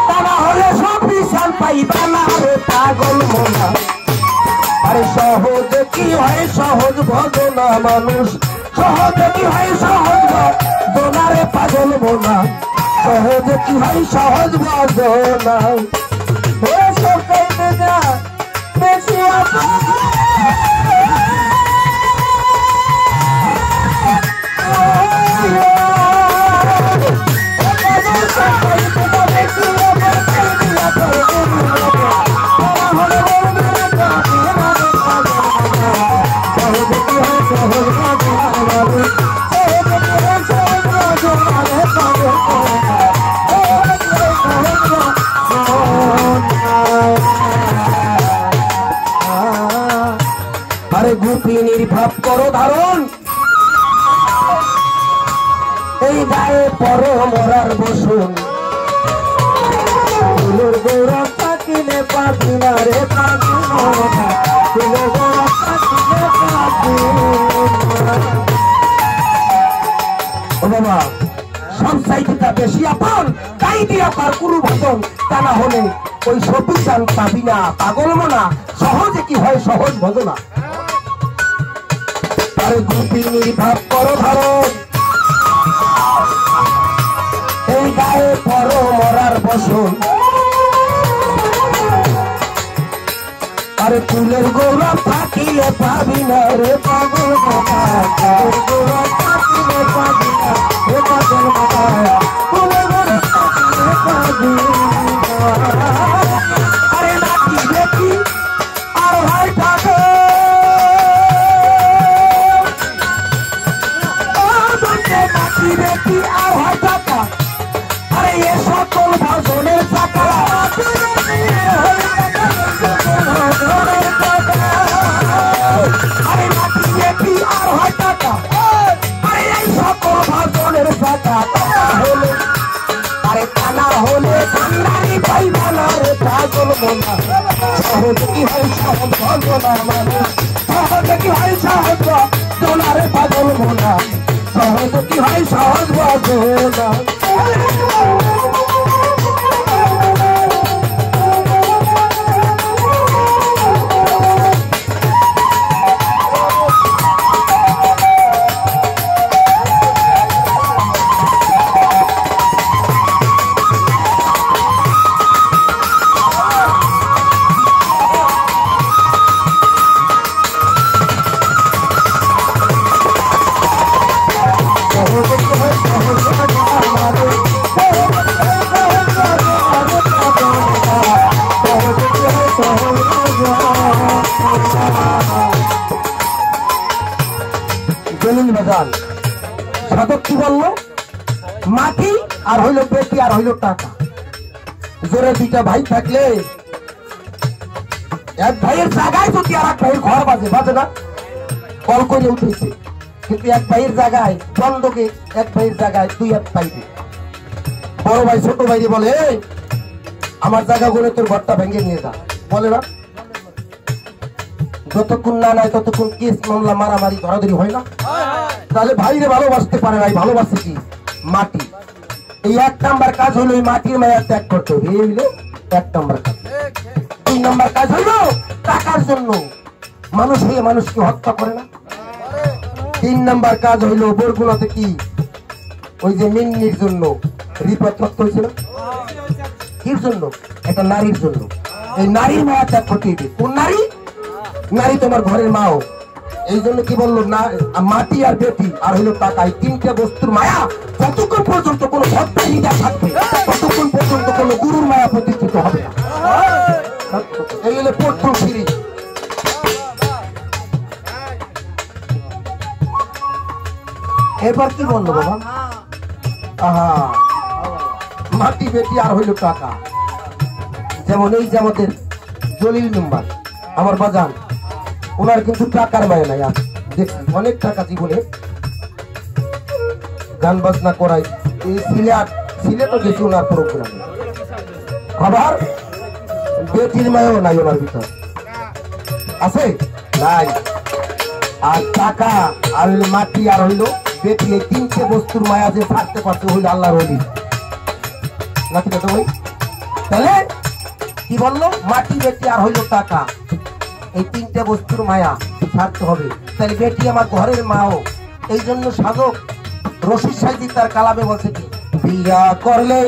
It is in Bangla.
তা না হলে সব বিশাল পাইবা না রে পাগল মনা। আরে সহজে কি হয় সহজ ভজনা মানুষ, সহজে কি হয় সহজ ভজনা রে পাগল মনা, সহজে কি হয় সহজ ভজনা। বেশি গোপিনীর ভাব করো ধারণ, এই গায়ে পর মরার বসুন, ফুলের গৌরব থাকিলে পাবি না রে পাবি না, ফুলের গৌরব থাকিলে পাবি না। ও বাবা সব সাইডটা বেশি আপন, তাই দিয়া পার কুরু ভজন, তা না হলে ওই সবিধান পাবি না পাগল মনা, সহজে কি হয় সহজ ভজনা। গোপিনীর ভাব করো ধারণ, এই গায়ে পর মরার বসন, আরে ফুলের গৌরব থাকিলে পাবি না রে পাগল মনা, ফুলের গৌরব থাকিলে পাবি না রে পাগল মনা, ফুলের গৌরব থাকিলে পাবি না। আরে নাকি দেখি আর ভাই থাকে দেখি আর হয় টাকা, আরে এ সকল ভজনের টাকা, আরে নাকি দেখি আর হয় টাকা, আরে এই সকল ভজনের টাকা হলে, আরে টানা হলে ঠান্ডারি পাইবা না রে পাগল মনা, সহজ কি হয় সহজ ভজনা মানুষ, সহজ কি হয় সহজ ভজনা রে পাগল মনা, সহজ কি হয় সহজ ভজনা। সাধক কি বললো, মাটি আর হইল বেটি আর হইল টাকা, জোরে দুইটা ভাই থাকলে এক ভাইয়ের জায়গায় যদি আর এক ভাইয়ের ঘর বাজে, বাজে না, কল করে উঠেছে, কিন্তু এক ভাইয়ের জায়গায় বন্ধকে এক ভাইয়ের জায়গায় দুই এক পাইবে। বড় ভাই ছোট ভাইরে বলে আমার জায়গা গুলো তোর ঘরটা ভেঙে নিয়ে যা, বলে না? যতক্ষণ না নাই ততক্ষণ কেস মামলা মারামারি ধরাধরি হয় না। তাহলে ভাইরে ভালোবাসতে পারে নাই, ভালোবাসে কি মাটি। এই এক নাম্বার কাজ হলো এই মাটির মায়া ত্যাগ করতে হবে, এই হইলো এক নাম্বার কাজ। দুই নাম্বার কাজ হইলো টাকার জন্য মানুষ হয়ে মানুষকে হত্যা করে না। তিন নাম্বার কাজ হইলো বরগুনাতে কি ওই যে মিন্নির জন্য রিপোর্ট হত্যা হয়েছিল, কির জন্য? একটা নারীর জন্য। এই নারীর মায়া ত্যাগ করতে হবে। কোন নারী? নারী তোমার ঘরের মাও। এই জন্য কি বললো না, মাটি আর বেটি আর হইলো টাকা, এই তিনটা বস্তুর মায়া যতক্ষণ পর্যন্ত কোন ভক্তের হৃদয় থাকবে ততক্ষণ পর্যন্ত কোন গুরুর মায়া প্রতিষ্ঠিত হবে না। এই হলো প্রথম সিঁড়ি। এবার কি বললো বাবা? আহা, মাটি বেটি আর হইলো টাকা। যেমন এই যে আমাদের জলিল মেম্বার আমার বাজান, ওনার কিন্তু টাকার মায়া নাই। দেখছি অনেক টাকা জীবনে গান বাজনা করাই, এই সিলেটও গেছি ওনার প্রোগ্রামে। আবার বেটির মায়াও নাই ওনার ভিতর, আছে নাই। আর টাকা আর মাটি আর হইলো বেটি, এই তিনটে বস্তুর মায়া যে থাকতে পারছে হইলো আল্লাহর ওলি। নাকি দাদা ভাই? তাহলে কি বললো, মাটি বেটি আর হইলো টাকা, এই তিনটে বস্তুর মায়া ছাড়তে হবে। তাহলে বেটি আমার ঘরের মাও, এই জন্য সাধক রশিদ সাইদি তার কালামে বলছে কি, বিয়া করলে